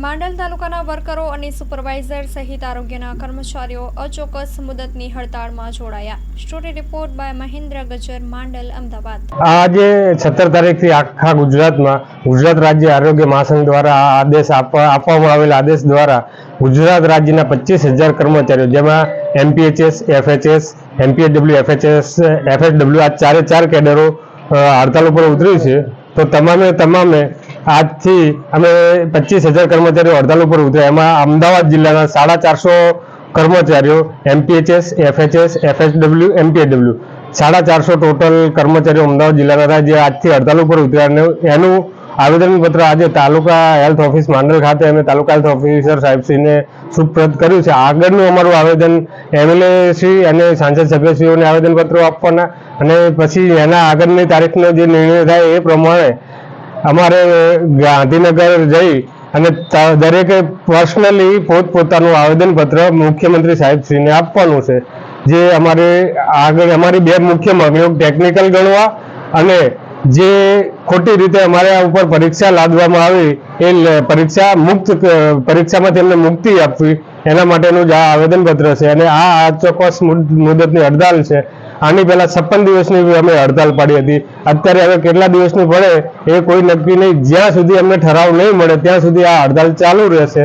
માંડલ તાલુકાના વર્કરો અને સુપરવાઇઝર સહિત આરોગ્યના કર્મચારીઓ અચોક્કસ મુદતની હડતાળમાં જોડાયા। Story report by Mahendra Gajar, Mandal, Ahmedabad. આજે 17 તારીખથી આખા ગુજરાતમાં ગુજરાત રાજ્ય આરોગ્ય મહાસંઘ દ્વારા આ આદેશ આપવામાં આવેલા આદેશ દ્વારા ગુજરાત રાજ્યના 25,000 કર્મચારીઓ જેમાં MPHS, FHS, MPAW, FHS, FSW આ ચારે કેડરો હડતાલ ઉપર ઉતરી છે। તો તમામે આજથી અમે 25,000 કર્મચારીઓ હડતાલ ઉપર ઉતર્યા। એમાં અમદાવાદ જિલ્લાના 450 કર્મચારીઓ MPHS, FHS, FSW, MPAW 450 total કર્મચારીઓ અમદાવાદ જિલ્લાના હતા જે આજથી હડતાલ ઉપર ઉતર્યા અને એનું આવેદનપત્ર આજે તાલુકા હેલ્થ ઓફિસ માંડલ ખાતે અમે તાલુકા હેલ્થ ઓફિસર સાહેબશ્રીને સુપ્રત કર્યું છે। આગળનું અમારું આવેદન એમએલએ શ્રી અને સાંસદ સભ્યશ્રીઓને આવેદનપત્રો આપવાના અને પછી એના આગળની તારીખનો જે નિર્ણય થાય એ પ્રમાણે અમારે ગાંધીનગર જઈ અને દરેકે પર્સનલી પોતપોતાનું આવેદનપત્ર મુખ્યમંત્રી સાહેબશ્રીને આપવાનું છે। જે અમારી બે મુખ્ય માંગણીઓ ટેકનિકલ ગણવા અને જે ખોટી રીતે અમારા ઉપર પરીક્ષા લાદવામાં આવી એ પરીક્ષામાં તેમને મુક્તિ આપવી એના માટેનું જ આ આવેદનપત્ર છે અને આ ચોક્કસ મુદતની હડતાલ છે। આની પહેલા 56 દિવસની અમે હડતાલ પાડી હતી। અત્યારે હવે કેટલા દિવસની પડે એ કોઈ નક્કી નહીં। જ્યાં સુધી અમને ઠરાવ નહીં મળે ત્યાં સુધી આ હડતાલ ચાલુ રહેશે।